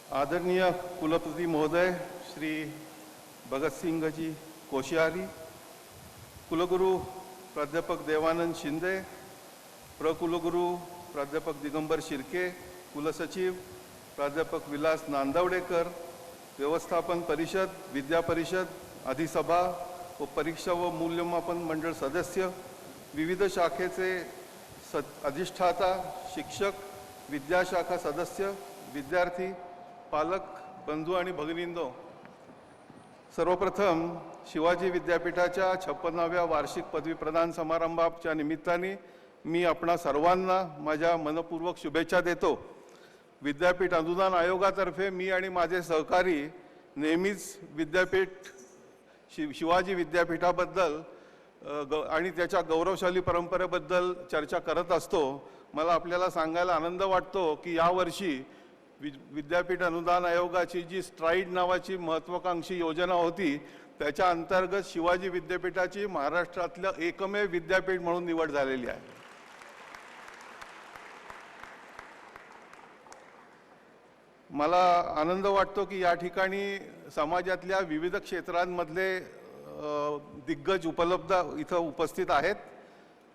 आदरणीय कुलपति महोदय श्री भगत सिंह जी कोश्यारी, कुलगुरू प्राध्यापक देवानंद शिंदे, प्रकुलगुरू प्राध्यापक दिगंबर शिर्के, कुलसचिव प्राध्यापक विलास नांदवडेकर, व्यवस्थापन परिषद, विद्या परिषद, अधिसभा व परीक्षा व मूल्यमापन मंडळ सदस्य, विविध शाखेचे अधिष्ठाता, शिक्षक, विद्याशाखा सदस्य, विद्यार्थी, पालक, बंधू आणि भगिनींनो, सर्वप्रथम शिवाजी विद्यापीठाच्या 56व्या वार्षिक पदवी प्रदान समारंभाच्या निमित्ताने मी आपणा सर्वांना माझ्या मनपूर्वक शुभेच्छा देतो। विद्यापीठ अनुदान आयोगातर्फे मी आणि माझे सहकारी नेहमीच विद्यापीठ शिवाजी विद्यापीठाबद्दल आणि त्याच्या गौरवशाली परंपरेबद्दल चर्चा करत असतो। मला आपल्याला सांगायला आनंद वाटतो की यावर्षी विद्यापीठ अनुदान आयोगाची जी स्ट्राइड नावाची महत्त्वाकांक्षी योजना होती त्याच्या अंतर्गत शिवाजी विद्यापीठाची महाराष्ट्रातलं एकमेव विद्यापीठ म्हणून निवड झालेली आहे। मला आनंद वाटतो की या ठिकाणी समाजातल्या विविध क्षेत्रांमधले दिग्गज इथं उपस्थित आहेत।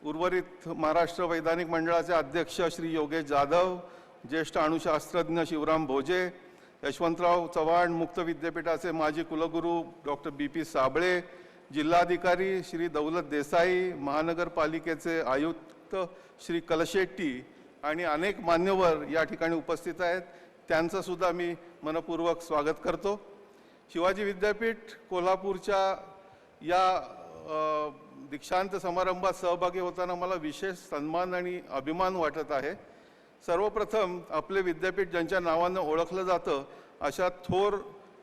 उर्वरित महाराष्ट्र वैधानिक मंडळाचे अध्यक्ष श्री योगेश जाधव, ज्येष्ठ अणुशास्त्रज्ञ शिवराम भोजे, यशवंतराव चव्हाण मुक्त विद्यापीठाचे माजी कुलगुरू डॉक्टर BP साबळे, जिल्हाधिकारी श्री दौलत देसाई, महानगरपालिकेचे आयुक्त श्री कलशेट्टी आणि अनेक मान्यवर या ठिकाणी उपस्थित आहेत। त्यांचं सुद्धा मी मनपूर्वक स्वागत करतो। शिवाजी विद्यापीठ कोल्हापूरच्या या दीक्षांत समारंभात सहभागी होताना मला विशेष सन्मान आणि अभिमान वाटत आहे। सर्वप्रथम आपले विद्यापीठ ज्यांच्या नावाने ओळखलं जातं अशा थोर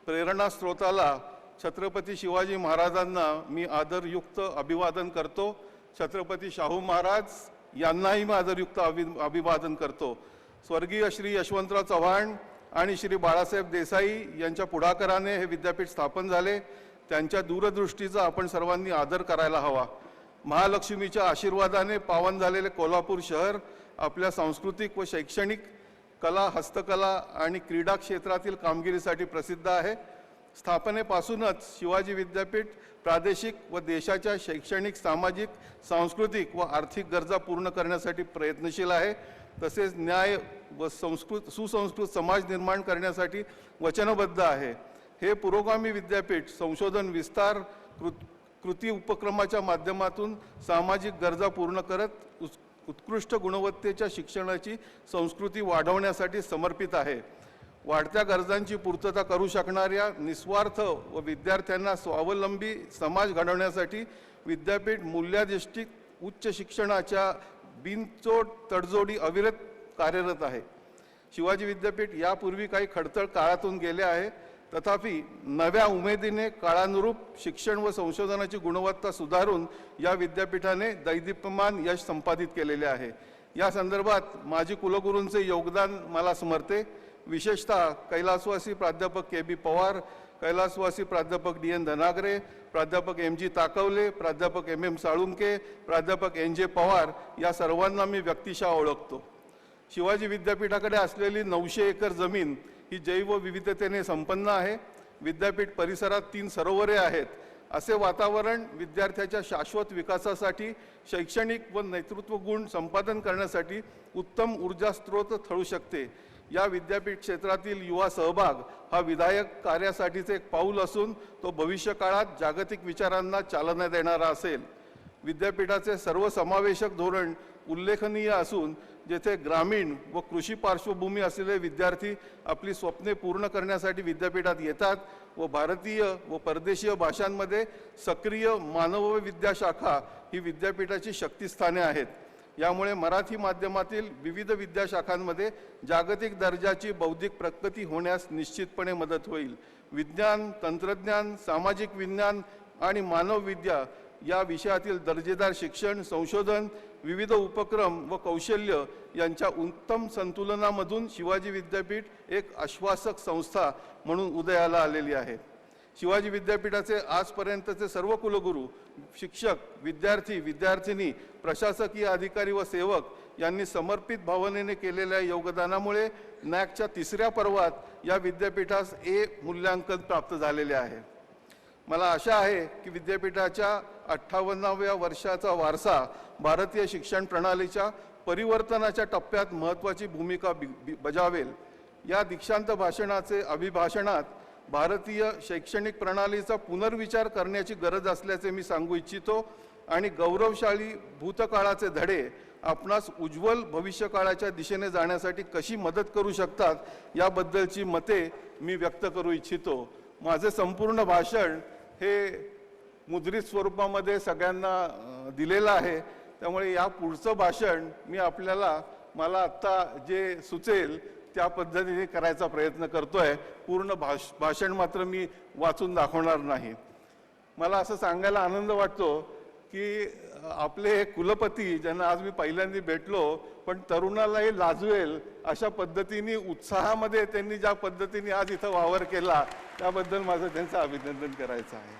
प्रेरणास्त्रोताला छत्रपती शिवाजी महाराजांना मी आदरयुक्त अभिवादन करतो। छत्रपती शाहू महाराज यांनाही मी आदरयुक्त अभिवादन करतो। स्वर्गीय श्री यशवंतराव चव्हाण आणि श्री बाळासाहेब देसाई यांच्या पुढाकाराने हे विद्यापीठ स्थापन झाले। त्यांच्या दूरदृष्टीचा आपण सर्वांनी आदर करायला हवा। महालक्ष्मीच्या आशीर्वादाने पावन झालेले कोल्हापूर शहर आपल्या सांस्कृतिक व शैक्षणिक, कला, हस्तकला आणि क्रीडा क्षेत्रातील कामगिरीसाठी प्रसिद्ध आहे। स्थापनेपासूनच शिवाजी विद्यापीठ प्रादेशिक व देशाच्या शैक्षणिक, सामाजिक, सांस्कृतिक व आर्थिक गरजा पूर्ण करण्यासाठी प्रयत्नशील आहे। तसेच न्याय व सुसंस्कृत समाज निर्माण करण्यासाठी वचनबद्ध आहे। हे पुरोगामी विद्यापीठ संशोधन, विस्तार, कृती उपक्रमाच्या माध्यमातून सामाजिक गरजा पूर्ण करत उत्कृष्ट गुणवत्तेच्या शिक्षणाची संस्कृती वाढवण्यासाठी समर्पित आहे। वाढत्या गरजांची पूर्तता करू शकणाऱ्या निस्वार्थ व विद्यार्थ्यांना स्वावलंबी समाज घडवण्यासाठी विद्यापीठ मूल्याधिष्ठित उच्च शिक्षणाच्या बिनचोड तडजोडी अविरत कार्यरत आहे। शिवाजी विद्यापीठ यापूर्वी काही खडतर काळातून गेले आहे, तथापि नव्या उमेदीने काळानुरूप शिक्षण व संशोधनाची गुणवत्ता सुधारून या विद्यापीठाने दैदिप्यमान यश संपादित केलेले आहे। या संदर्भात माजी कुलगुरूंचे योगदान मला स्मरते। विशेषतः कैलासवासी प्राध्यापक KB पवार, कैलासवासी प्राध्यापक DN धनागरे, प्राध्यापक MG ताकवले, प्राध्यापक MM साळुंके, प्राध्यापक NJ पवार या सर्वांना मी व्यक्तिशः ओळखतो। शिवाजी विद्यापीठाकडे असलेली 900 एकर जमीन ही जैवविविधतेने संपन्न आहे। विद्यापीठ परिसरात 3 सरोवरे आहेत। असे वातावरण विद्यार्थ्याच्या शाश्वत विकासासाठी, शैक्षणिक व नेतृत्व गुण संपादन करण्यासाठी उत्तम ऊर्जा स्रोत ठरू शकते। या विद्यापीठ क्षेत्रातील युवा सहभाग हा विधायक कार्यासाठीचे एक पाऊल असून तो भविष्यकाळात जागतिक विचारांना चालना देणारा असेल। विद्यापीठाचे सर्वसमावेशक धोरण उल्लेखनीय असून जेथे ग्रामीण व कृषी पार्श्वभूमी असलेले विद्यार्थी आपली स्वप्ने पूर्ण करण्यासाठी विद्यापीठात येतात व भारतीय व परदेशीय भाषांमध्ये सक्रिय मानवविद्या शाखा ही विद्यापीठाची शक्तिस्थाने आहेत। यामुळे मराठी माध्यमातील विविध विद्याशाखांमध्ये जागतिक दर्जाची बौद्धिक प्रगती होण्यास निश्चितपणे मदत होईल। विज्ञान, तंत्रज्ञान, सामाजिक विज्ञान आणि मानवविद्या या विषयातील दर्जेदार शिक्षण, संशोधन, विविध उपक्रम व कौशल्य यांच्या उत्तम संतुलनामधून शिवाजी विद्यापीठ एक आश्वासक संस्था म्हणून उदयाला आलेली आहे। शिवाजी विद्यापीठाचे आजपर्यंतचे सर्व कुलगुरू, शिक्षक, विद्यार्थी, विद्यार्थिनी, प्रशासकीय अधिकारी व सेवक यांनी समर्पित भावनेने केलेल्या योगदानामुळे नॅकच्या 3ऱ्या पर्वात या विद्यापीठास ए मूल्यांकन प्राप्त झालेले आहे। मला आशा आहे की विद्यापीठाच्या 58व्या वर्षाचा वारसा भारतीय शिक्षण प्रणालीच्या परिवर्तनाच्या टप्प्यात महत्त्वाची भूमिका बजावेल। या दीक्षांत भाषणाचे अभिभाषणात भारतीय शैक्षणिक प्रणालीचा पुनर्विचार करण्याची गरज असल्याचे मी सांगू इच्छितो आणि गौरवशाली भूतकाळाचे धडे आपणास उज्ज्वल भविष्यकाळाच्या दिशेने जाण्यासाठी कशी मदत करू शकतात याबद्दलची मते मी व्यक्त करू इच्छितो। माझे संपूर्ण भाषण हे मुद्रित स्वरूपामध्ये सगळ्यांना दिलेलं आहे, त्यामुळे या पुढचं भाषण मी मला आत्ता जे सुचेल त्या पद्धतीने करायचा प्रयत्न करतोय। पूर्ण भाषण मात्र मी वाचून दाखवणार नाही। मला असं सांगायला आनंद वाटतो की आपले कुलपती ज्यांना आज मी पहिल्यांदा भेटलो पण तरुणालाही लाजवेल अशा पद्धतीने उत्साहामध्ये त्यांनी ज्या पद्धतीने आज इथं वावर केला त्याबद्दल माझं त्यांचं अभिनंदन करायचं आहे।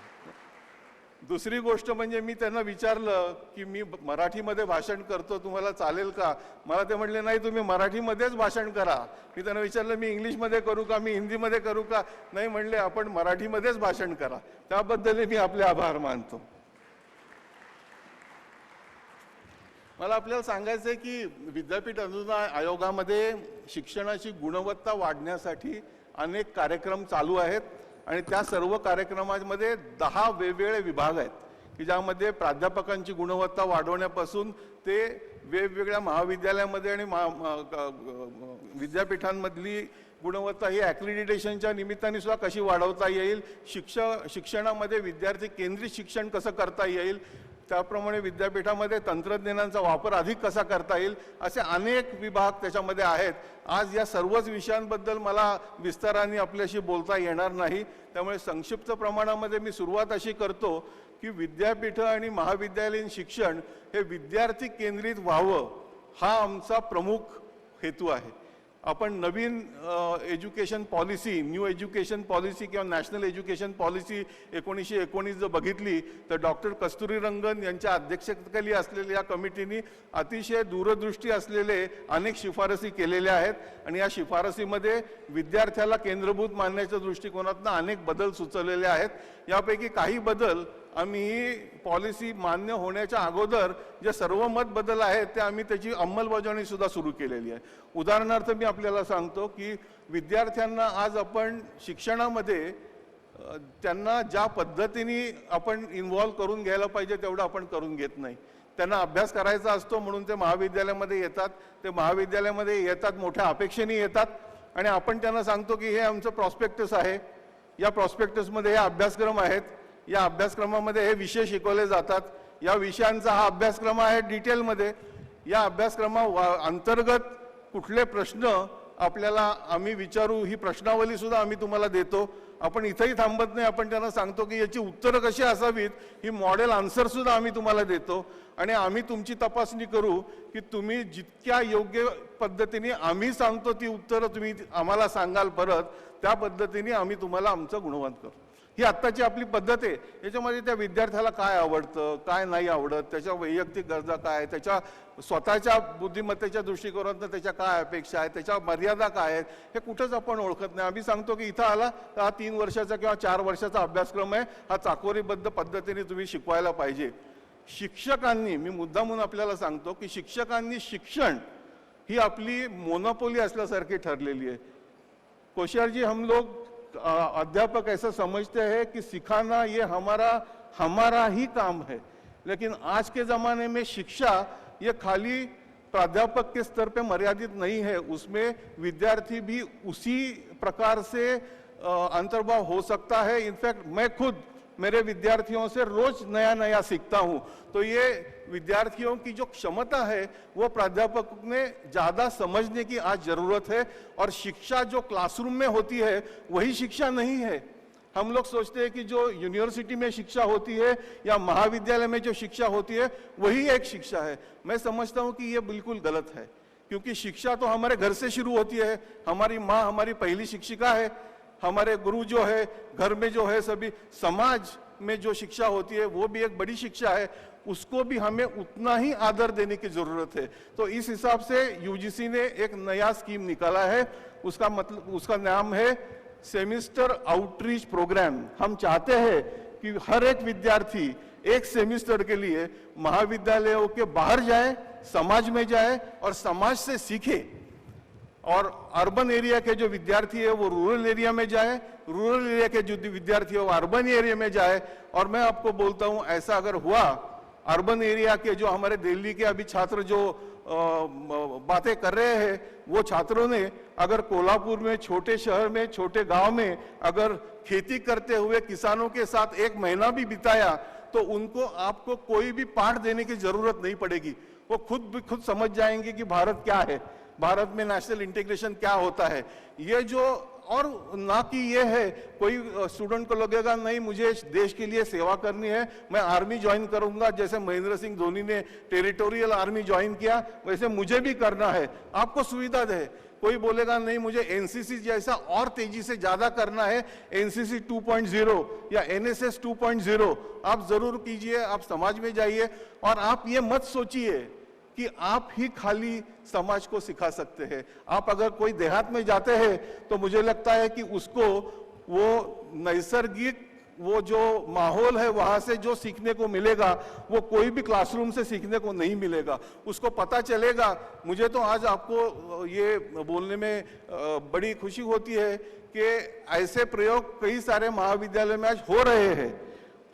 दुसरी गोष्ट म्हणजे मी त्यांना विचारलं की मी मराठीमध्ये भाषण करतो, तुम्हाला चालेल का? मला ते म्हटले नाही, तुम्ही मराठीमध्येच भाषण करा। मी त्यांना विचारलं मी इंग्लिशमध्ये करू का, मी हिंदीमध्ये करू का? नाही म्हणले, आपण मराठीमध्येच भाषण करा। त्याबद्दल मी आपले आभार मानतो। मला आपल्याला सांगायचं आहे की विद्यापीठ अनुदान आयोगामध्ये शिक्षणाची गुणवत्ता वाढण्यासाठी अनेक कार्यक्रम चालू आहेत आणि त्या सर्व कार्यक्रमांमध्ये 10 वेगवेगळे विभाग आहेत की ज्यामध्ये प्राध्यापकांची गुणवत्ता वाढवण्यापासून ते वेगवेगळ्या महाविद्यालयामध्ये आणि विद्यापीठांमधली गुणवत्ता ही ॲक्रिडिटेशनच्या निमित्ताने सुद्धा कशी वाढवता येईल, शिक्षणामध्ये विद्यार्थी केंद्रित शिक्षण कसं करता येईल, त्याप्रमाणे विद्यापीठामध्ये तंत्रज्ञानाचा वापर अधिक कसा करता येईल, असे अनेक विभाग त्याच्यामध्ये आहेत। आज या सर्वच विषयांबद्दल मला विस्ताराने आपल्याशी बोलता येणार नाही, त्यामुळे संक्षिप्त प्रमाणामध्ये मी सुरुवात अशी करतो की विद्यापीठ आणि महाविद्यालयीन शिक्षण हे विद्यार्थी केंद्रित व्हावं हा आमचा प्रमुख हेतू आहे। आपण नवीन education policy, new education policy किंवा नॅशनल एज्युकेशन पॉलिसी 1919 जर बघितली तर डॉक्टर कस्तुरीरंगन यांच्या अध्यक्षतेखाली असलेल्या या कमिटीने अतिशय दूरदृष्टी असलेले अनेक शिफारसी केलेल्या आहेत आणि या शिफारसीमध्ये विद्यार्थ्याला केंद्रभूत मानण्याच्या दृष्टिकोनातून अनेक बदल सुचवलेले आहेत। यापैकी काही बदल आम्ही ही पॉलिसी मान्य होण्याच्या अगोदर जे सर्व मत बदल आहेत ते आम्ही त्याची अंमलबजावणी सुद्धा सुरू केलेली आहे। उदाहरणार्थ मी आपल्याला सांगतो की विद्यार्थ्यांना आज आपण शिक्षणामध्ये त्यांना ज्या पद्धतीने आपण इन्व्हॉल्व करून घ्यायला पाहिजे तेवढं आपण करून घेत नाही। त्यांना अभ्यास करायचा असतो म्हणून ते महाविद्यालयामध्ये येतात, ते महाविद्यालयामध्ये येतात मोठ्या अपेक्षेने येतात आणि आपण त्यांना सांगतो की हे आमचं प्रॉस्पेक्टस आहे, या प्रॉस्पेक्टसमध्ये हे अभ्यासक्रम आहेत, या अभ्यासक्रमामध्ये हे विषय शिकवले जातात, या विषयांचा हा अभ्यासक्रम आहे डिटेलमध्ये, या अभ्यासक्रमा अंतर्गत कुठले प्रश्न आपल्याला आम्ही विचारू ही प्रश्नावली सुद्धा आम्ही तुम्हाला देतो। आपण इथेही थांबत नाही, आपण त्यांना सांगतो की याची उत्तरं कशी असावीत ही मॉडेल आन्सर सुद्धा आम्ही तुम्हाला देतो आणि आम्ही तुमची तपासणी करू की तुम्ही जितक्या योग्य पद्धतीने आम्ही सांगतो ती उत्तरं तुम्ही आम्हाला सांगाल परत, त्या पद्धतीने आम्ही तुम्हाला आमचं गुणवंत करू। ही आत्ताची आपली पद्धत आहे। याच्यामध्ये त्या विद्यार्थ्याला काय आवडतं, काय नाही आवडत, त्याच्या वैयक्तिक गरजा काय, त्याच्या स्वतःच्या बुद्धिमत्तेच्या दृष्टिकोनातून त्याच्या काय अपेक्षा आहेत, त्याच्या मर्यादा काय आहेत, हे कुठंच आपण ओळखत नाही। आम्ही सांगतो की इथं आला तर हा 3 वर्षाचा किंवा 4 वर्षाचा अभ्यासक्रम आहे, हा चाकोरीबद्ध पद्धतीने तुम्ही शिकवायला पाहिजे। शिक्षकांनी, मी मुद्दामून आपल्याला सांगतो की शिक्षकांनी शिक्षण ही आपली मोनोपोली असल्यासारखी ठरलेली आहे। कोश्यार जी, हम लोग अध्यापक ऐसा समझते हैं कि सिखाना ये हमारा ही काम है, लेकिन आज के ज़माने में शिक्षा ये खाली प्राध्यापक के स्तर पे मर्यादित नहीं है, उसमें विद्यार्थी भी उसी प्रकार से अंतर्भाव हो सकता है। इनफैक्ट मैं खुद मेरे विद्यार्थियों से रोज नया नया सीखता हूँ, तो ये विद्यार्थियों की जो क्षमता है वो प्राध्यापक ने ज़्यादा समझने की आज ज़रूरत है। और शिक्षा जो क्लासरूम में होती है वही शिक्षा नहीं है। हम लोग सोचते हैं कि जो यूनिवर्सिटी में शिक्षा होती है या महाविद्यालय में जो शिक्षा होती है वही एक शिक्षा है। मैं समझता हूँ कि ये बिल्कुल गलत है, क्योंकि शिक्षा तो हमारे घर से शुरू होती है। हमारी माँ हमारी पहली शिक्षिका है, हमारे गुरु जो है घर में जो है, सभी समाज में जो शिक्षा होती है वो भी एक बड़ी शिक्षा है, उसको भी हमें उतना ही आदर देने की जरूरत है। तो इस हिसाब से यूजीसी ने एक नया स्कीम निकाला है, उसका नाम है सेमिस्टर आउटरीच प्रोग्राम। हम चाहते हैं कि हर एक विद्यार्थी एक सेमिस्टर के लिए महाविद्यालयों के बाहर जाए, समाज में जाए और समाज से सीखे, और अर्बन एरिया के जो विद्यार्थी है वो रूरल एरिया में जाए, रूरल एरिया के जो विद्यार्थी है वो अर्बन एरिया में जाए। और मैं आपको बोलता हूं, ऐसा अगर हुआ, अर्बन एरिया के जो हमारे दिल्ली के अभी छात्र जो बातें कर रहे हैं, वो छात्रों ने अगर कोल्हापुर में, छोटे शहर में, छोटे गांव में अगर खेती करते हुए किसानों के साथ एक महीना भी बिताया, तो उनको आपको कोई भी पाठ देने की जरूरत नहीं पड़ेगी। वो खुद समझ जाएंगे कि भारत क्या है, भारत में नेशनल इंटीग्रेशन क्या होता है। ये जो, और ना कि ये है कोई स्टूडेंट को लगेगा नहीं मुझे देश के लिए सेवा करनी है, मैं आर्मी ज्वाइन करूंगा, जैसे महेंद्र सिंह धोनी ने टेरिटोरियल आर्मी ज्वाइन किया, वैसे मुझे भी करना है। आपको सुविधा दे। कोई बोलेगा नहीं मुझे एनसीसी जैसा और तेजी से ज्यादा करना है, एनसीसी 2.0 या एनएसएस 2.0 आप जरूर कीजिए, आप समाज में जाइए। और आप ये मत सोचिए कि आप ही खाली समाज को सिखा सकते हैं। आप अगर कोई देहात में जाते हैं तो मुझे लगता है कि उसको वो नैसर्गिक वो जो माहौल है वहां से जो सीखने को मिलेगा वो कोई भी क्लासरूम से सीखने को नहीं मिलेगा। उसको पता चलेगा। मुझे तो आज आपको ये बोलने में बड़ी खुशी होती है कि ऐसे प्रयोग कई सारे महाविद्यालय में आज हो रहे हैं।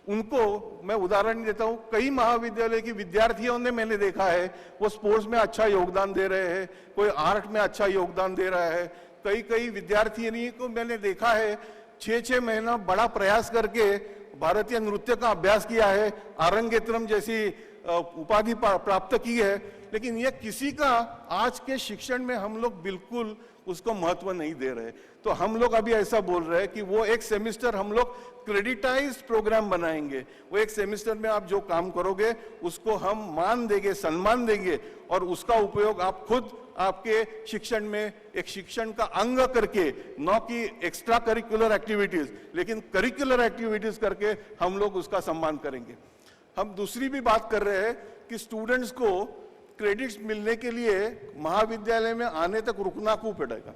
उनको मैं उदाहरण देता हूं, कई महाविद्यालय की विद्यार्थियों ने मैंने देखा है वो स्पोर्ट्स में अच्छा योगदान दे रहे हैं, कोई आर्ट में अच्छा योगदान दे रहा है। कई विद्यार्थियों को मैंने देखा है 6-6 महीना बड़ा प्रयास करके भारतीय नृत्य का अभ्यास किया है, आरंगेत्रम जैसी उपाधि प्राप्त की है। लेकिन ये किसी का आज के शिक्षण में हम लोग बिल्कुल उसको महत्व नहीं दे रहे। तो हम लोग अभी ऐसा बोल रहे हैं कि वो एक सेमेस्टर हम लोग क्रेडिटाइज्ड प्रोग्राम बनाएंगे। वो एक सेमेस्टर में आप जो काम करोगे उसको हम मान देंगे, सम्मान देंगे, और उसका उपयोग आप खुद आपके शिक्षण में एक शिक्षण का अंग करके, न कि एक्स्ट्रा करिकुलर एक्टिविटीज, लेकिन करिकुलर एक्टिविटीज करके हम लोग उसका सम्मान करेंगे। हम दूसरी भी बात कर रहे हैं कि स्टूडेंट्स को क्रेडिट्स मिलने के लिए महाविद्यालय में आने तक रुकना क्यों पड़ेगा।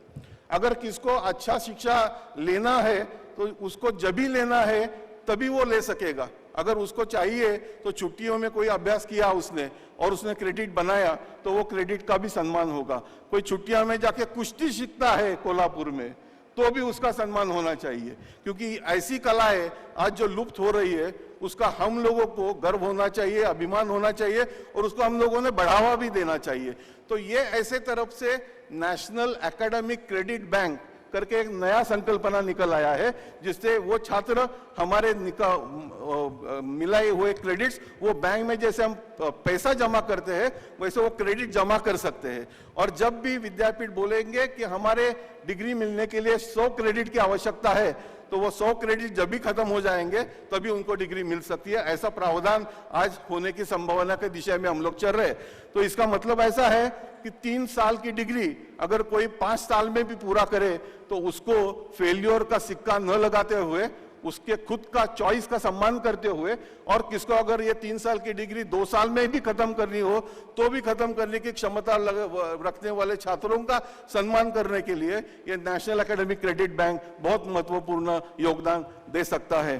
अगर किसको अच्छा शिक्षा लेना है तो उसको जब भी लेना है तभी वो ले सकेगा। अगर उसको चाहिए तो छुट्टियों में कोई अभ्यास किया उसने और उसने क्रेडिट बनाया तो वो क्रेडिट का भी सम्मान होगा। कोई छुट्टियों में जाके कुश्ती सीखता है कोल्हापुर में तो भी उसका सम्मान होना चाहिए, क्योंकि ऐसी कलाएं आज जो लुप्त हो रही है उसका हम लोगों को गर्व होना चाहिए, अभिमान होना चाहिए, और उसको हम लोगों ने बढ़ावा भी देना चाहिए। तो ये ऐसे तरफ से नेशनल एकेडमिक क्रेडिट बैंक करके एक नया संकल्पना निकल आया है, जिससे वो छात्र हमारे मिलाए हुए क्रेडिट्स वो बैंक में जैसे हम पैसा जमा करते हैं वैसे वो क्रेडिट जमा कर सकते हैं। और जब भी विद्यापीठ बोलेंगे कि हमारे डिग्री मिलने के लिए 100 क्रेडिट की आवश्यकता है तो वो 100 क्रेडिट जब भी खत्म हो जाएंगे तभी उनको डिग्री मिल सकती है। ऐसा प्रावधान आज होने की संभावना के दिशा में हम लोग चल रहे हैं। तो इसका मतलब ऐसा है कि 3 साल की डिग्री अगर कोई 5 साल में भी पूरा करे तो उसको फेल्योर का सिक्का न लगाते हुए, उसके खुद का चॉइस का सम्मान करते हुए, और किसको अगर ये 3 साल की डिग्री 2 साल में भी खत्म करनी हो तो भी खत्म करने की क्षमता रखने वाले छात्रों का सम्मान करने के लिए ये नेशनल एकेडमिक क्रेडिट बैंक बहुत महत्वपूर्ण योगदान दे सकता है।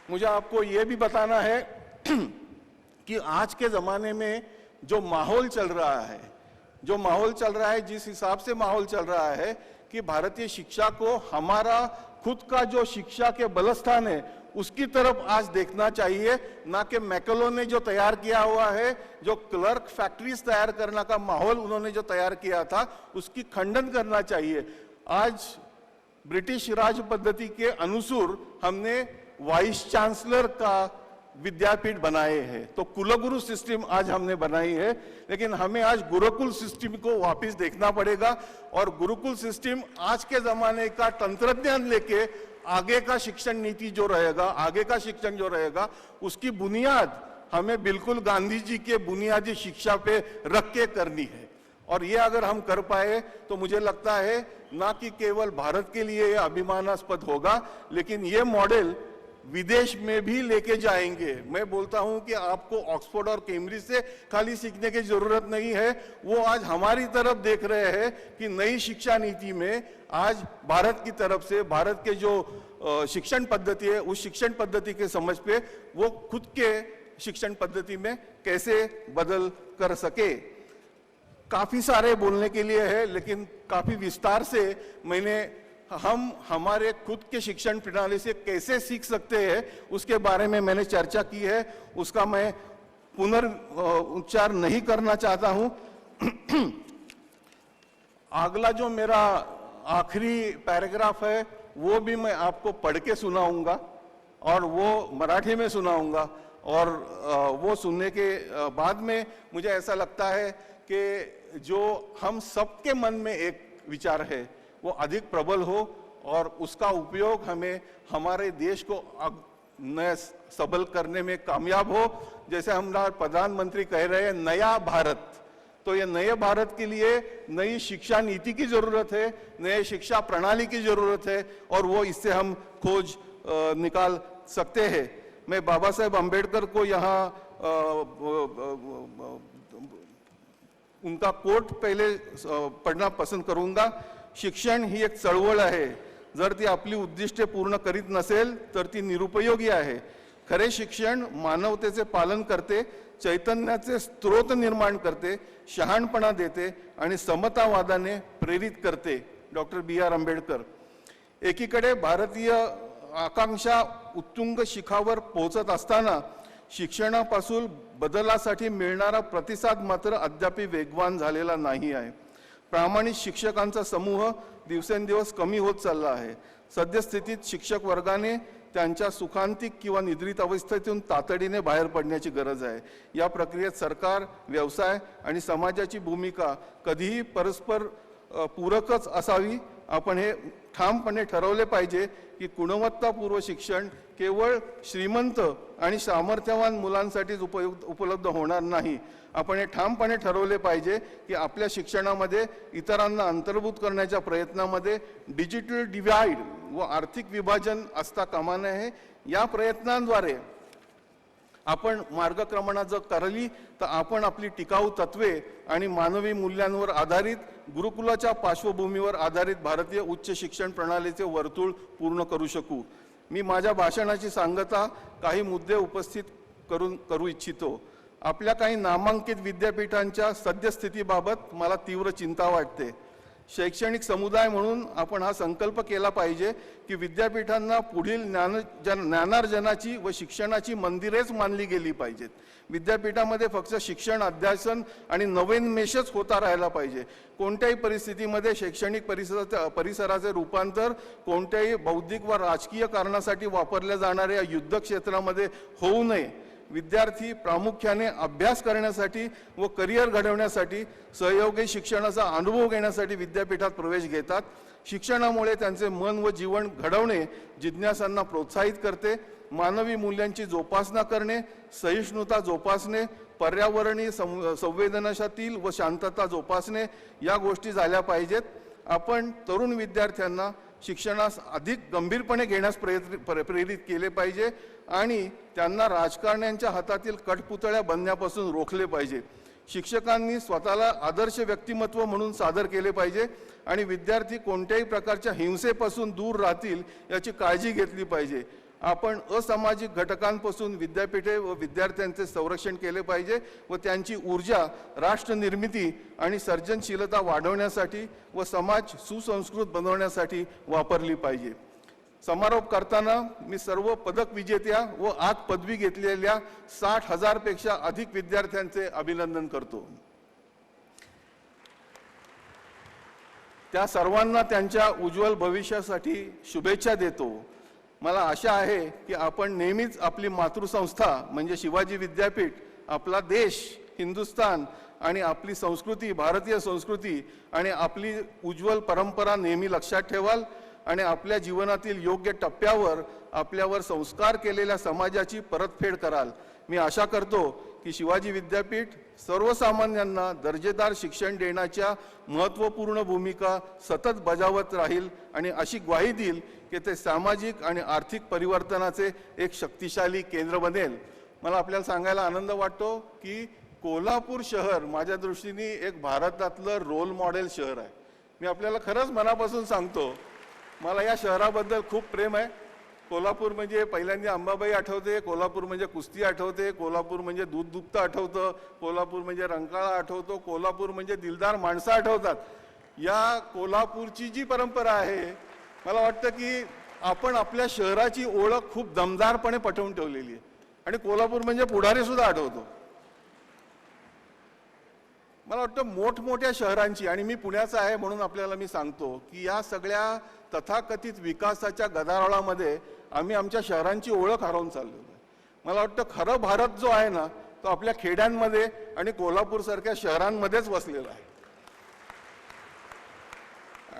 मुझे आपको ये भी बताना है कि आज के जमाने में जो माहौल चल रहा है, जिस हिसाब से माहौल चल रहा है कि भारतीय शिक्षा को हमारा खुद का जो शिक्षा के बलस्थान है उसकी तरफ आज देखना चाहिए, ना कि मैकलो ने जो तैयार किया हुआ है, जो क्लर्क फैक्ट्रीज तैयार करने का माहौल उन्होंने जो तैयार किया था उसकी खंडन करना चाहिए। आज ब्रिटिश राज पद्धति के अनुसार हमने वाइस चांसलर का विद्यापीठ बनाए हैं, तो कुलगुरु सिस्टम आज हमने बनाई है, लेकिन हमें आज गुरुकुल सिस्टम को वापस देखना पड़ेगा। और गुरुकुल सिस्टम आज के जमाने का तंत्रज्ञान लेके आगे का शिक्षण नीति जो रहेगा, आगे का शिक्षण जो रहेगा, उसकी बुनियाद हमें बिल्कुल गांधी जी के बुनियादी शिक्षा पे रख के करनी है। और ये अगर हम कर पाए तो मुझे लगता है ना कि केवल भारत के लिए ये अभिमानास्पद होगा, लेकिन ये मॉडल विदेश में भी लेके जाएंगे। मैं बोलता हूं कि आपको ऑक्सफोर्ड और कैम्ब्रिज से खाली सीखने की जरूरत नहीं है, वो आज हमारी तरफ देख रहे हैं कि नई शिक्षा नीति में आज भारत की तरफ से भारत के जो शिक्षण पद्धति है उस शिक्षण पद्धति के समझ पे वो खुद के शिक्षण पद्धति में कैसे बदल कर सके। काफी सारे बोलने के लिए है, लेकिन काफी विस्तार से हम हमारे खुद के शिक्षण प्रणाली से कैसे सीख सकते हैं उसके बारे में मैंने चर्चा की है, उसका मैं पुनर्उच्चार नहीं करना चाहता हूं। अगला जो मेरा आखिरी पैराग्राफ है वो भी मैं आपको पढ़ के सुनाऊंगा और वो मराठी में सुनाऊंगा, और वो सुनने के बाद में मुझे ऐसा लगता है कि जो हम सबके मन में एक विचार है वो अधिक प्रबल हो और उसका उपयोग हमें हमारे देश को नया सबल करने में कामयाब हो। जैसे हमारा प्रधानमंत्री कह रहे हैं नया भारत, तो ये नए भारत के लिए नई शिक्षा नीति की जरूरत है, नए शिक्षा प्रणाली की जरूरत है, और वो इससे हम खोज निकाल सकते हैं। मैं बाबा साहेब अम्बेडकर को यहाँ उनका कोट पहिले पढ़ना पसंत करूंगा। शिक्षण ही एक चळवळ आहे, जर ती आपली उद्दिष्टे पूर्ण करीत नसेल तर ती निरुपयोगी आहे। खरे शिक्षण मानवतेचे पालन करते, चैतन्याचे स्रोत निर्माण करते, शहाणपणा देते आणि समतावादाने प्रेरित करते। Doctor B R. आंबेडकर। एकीकडे भारतीय आकांक्षा उत्तुंग शिखरावर पोहोचत असताना शिक्षणापासून बदलासाठी मिळणारा प्रतिसाद मात्र अद्याप वेगवान झालेला नाही आहे। प्रामाणिक शिक्षकांचा समूह दिवसेंदिवस कमी होत चालला आहे। सद्यस्थितीत शिक्षक वर्गाने त्यांच्या सुखांतिक किंवा निद्रित अवस्थेतून तातडीने बाहेर पडण्याची गरज आहे। या प्रक्रियेत सरकार, व्यवसाय आणि समाजाची भूमिका कधीही परस्पर पूरकच असावी। आपण हे ठामपणे ठरवले पाहिजे की गुणवत्तापूर्ण शिक्षण केवळ श्रीमंत आणि सामर्थ्यवान मुलांसाठीच उपलब्ध होणार नाही। आपण हे ठामपणे ठरवले पाहिजे की आपल्या शिक्षणामध्ये इतरांना अंतर्भूत करण्याच्या प्रयत्नामध्ये डिजिटल डिवाइड व आर्थिक विभाजन असता कामा नये। या प्रयत्नांद्वारे आपण मार्गक्रमणा जर करली तर आपण आपली टिकाऊ तत्वे आणि मानवी मूल्यांवर आधारित गुरुकुलाच्या पार्श्वभूमीवर आधारित भारतीय उच्च शिक्षण प्रणालीचे वर्तुळ पूर्ण करू शकू। मी माझ्या भाषणाची सांगता काही मुद्दे उपस्थित करू इच्छितो। आपल्या काही नामांकित विद्यापीठांच्या सद्यस्थितीबाबत मला तीव्र चिंता वाटते। शैक्षणिक समुदाय म्हणून आपण हा संकल्प केला पाहिजे की विद्यापीठांना पुढील ज्ञानार्जनाची व शिक्षणाची मंदिरेच मानली गेली पाहिजेत। विद्यापीठामध्ये फक्त शिक्षण, अध्यासन आणि नवोन्मेषच होता राहिला पाहिजे। कोणत्याही परिस्थितीमध्ये शैक्षणिक परिसराचे रूपांतर कोणत्याही बौद्धिक व राजकीय कारणासाठी वापरल्या जाणाऱ्या युद्ध क्षेत्रामध्ये होऊ नये। विद्यार्थी प्रामुख्याने अभ्यास करण्यासाठी व करिअर घडवण्यासाठी सहयोगी शिक्षणाचा अनुभव घेण्यासाठी विद्यापीठात प्रवेश घेतात। शिक्षणामुळे त्यांचे मन व जीवन घडवणे जिज्ञासांना प्रोत्साहित करते। मानवी मूल्यांची जोपासना करणे, सहिष्णुता जोपासणे, पर्यावरणीय संवेदनशीलता व शांतता जोपासणे या गोष्टी झाल्या पाहिजेत। आपण तरुण विद्यार्थ्यांना शिक्षणास अधिक गंभीरपणे घेण्यास प्रेरित केले पाहिजे आणि त्यांना राजकारण्यांच्या हातातील कठपुतळ्या बनण्यापासून रोखले पाहिजे। शिक्षकांनी स्वतःला आदर्श व्यक्तिमत्व म्हणून सादर केले पाहिजे आणि विद्यार्थी कोणत्याही प्रकारच्या हिंसेपासून दूर राहतील याची काळजी घेतली पाहिजे। आपण असामाजिक घटकांपासून विद्यापीठे व विद्यार्थ्यांचे संरक्षण केले पाहिजे व त्यांची ऊर्जा राष्ट्र निर्मिती आणि सर्जनशीलता वाढवण्यासाठी व समाज सुसंस्कृत बनवण्यासाठी वापरली पाहिजे। समारोप करताना मी सर्व पदक विजेत्या व आज पदवी घेतलेल्या 60,000 पेक्षा अधिक विद्यार्थ्यांचे अभिनंदन करतो। त्या सर्वांना त्यांच्या उज्ज्वल भविष्यासाठी शुभेच्छा देतो। मला आशा आहे की आपण नेहमीच आपली मातृसंस्था म्हणजे शिवाजी विद्यापीठ, आपला देश हिंदुस्तान आणि आपली संस्कृती, भारतीय संस्कृती आणि आपली उज्ज्वल परंपरा नेहमी लक्षात ठेवाल आणि आपल्या जीवनातील योग्य टप्प्यावर आपल्यावर संस्कार केलेल्या समाजाची परतफेड कराल। मी आशा करतो की शिवाजी विद्यापीठ सर्वसामान्यांना दर्जेदार शिक्षण देण्याच्या महत्त्वपूर्ण भूमिका सतत बजावत राहील आणि अशी ग्वाही देईल की ते सामाजिक आणि आर्थिक परिवर्तनाचे एक शक्तिशाली केंद्र बनेल। मला आपल्याला सांगायला आनंद वाटतो की कोल्हापूर शहर माझ्या दृष्टीने एक भारतातलं रोल मॉडेल शहर आहे। मी आपल्याला खरंच मनापासून सांगतो, मला या शहराबद्दल खूप प्रेम आहे। कोल्हापूर म्हणजे पहिल्यांदा अंबाबाई आठवते, कोल्हापूर म्हणजे कुस्ती आठवते, कोल्हापूर म्हणजे दूध दुभतं आठवतं, कोल्हापूर म्हणजे रंकाळा आठवतो, कोल्हापूर म्हणजे दिलदार माणसं आठवतात। या कोल्हापूरची जी परंपरा आहे, मला वाटतं की आपण आपल्या शहराची ओळख खूप दमदारपणे पटवून ठेवलेली आहे आणि कोल्हापूर म्हणजे पुढारी सुद्धा आठवतो। मला वाटतं मोठमोठ्या शहरांची, आणि मी पुण्याचा आहे म्हणून आपल्याला मी सांगतो की या सगळ्या तथाकथित विकासाच्या गदारोळामध्ये आम्ही आमच्या शहरांची ओळख हरवून चाललेलो आहे। मला वाटतं खरं भारत जो आहे ना, तो आपल्या खेड्यांमध्ये आणि कोल्हापूरसारख्या शहरांमध्येच वसलेला आहे।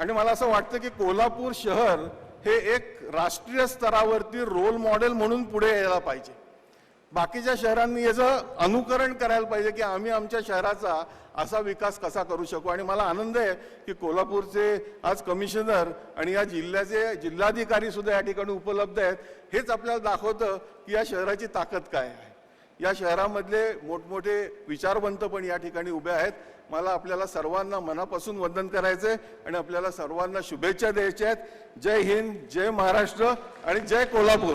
आणि मला असं वाटतं की कोल्हापूर शहर हे एक राष्ट्रीय स्तरावरती रोल मॉडेल म्हणून पुढे यायला पाहिजे। बाकीच्या शहरांनी याचं अनुकरण करायला पाहिजे की आम्ही आमच्या शहराचा असा विकास कसा करू शकू। आणि मला आनंद आहे की कोल्हापूरचे आज कमिशनर आणि या जिल्ह्याचे जिल्हाधिकारी सुद्धा या ठिकाणी उपलब्ध आहेत। हेच आपल्याला दाखवतं की या शहराची ताकद काय आहे। या शहरामधले मोठमोठे विचारवंत पण या ठिकाणी उभे आहेत। मला आपल्याला सर्वांना मनापासून वंदन करायचे आणि आपल्याला सर्वांना शुभेच्छा द्यायच्या आहेत। जय हिंद, जय महाराष्ट्र आणि जय कोल्हापूर।